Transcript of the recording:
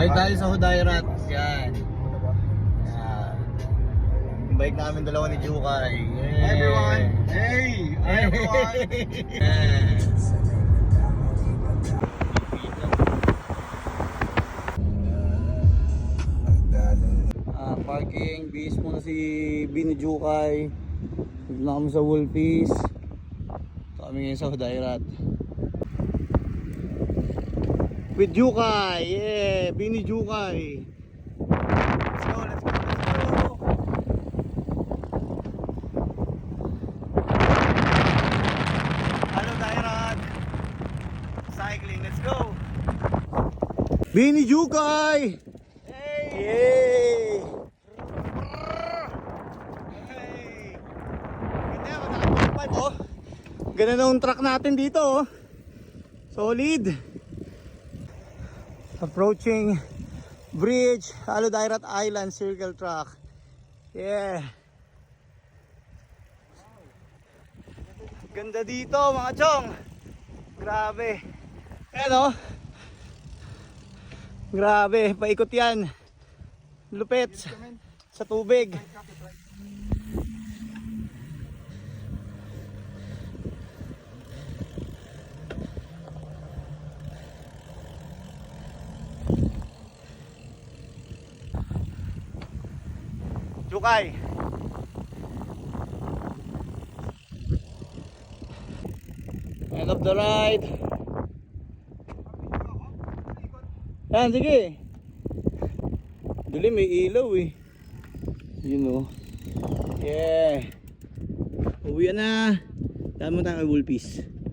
Balik tayo sa Hudayrat. Yan. Yan. Yung bike namin dalawa ni Jukay. Hi everyone! Hey! Hi everyone! Yes. Parking, bihis muna si Bini Jukay. Dito na kami sa Wolfies. Ito kami ngayon sa Hudayrat with Jukay. Yeah, Bini Jukay. Let's go, let's go, let's go. Hello Hudayrat. Cycling, let's go. Bini Jukay. Hey. Yay. Hey. Ganda, oh. Ganda na yung truck natin dito, oh. Solid. Approaching bridge, Aludairat Island circle track. Yeah. Ganda dito mga chong. Grabe. Ayan, oh. Grabe, paikot yan. Lupit sa tubig. Jukay. End of the ride. Yan, sige. Dali, may ilaw eh. Yun o. Yeah. Uwi na. Daan mo tayo kay Wolfies.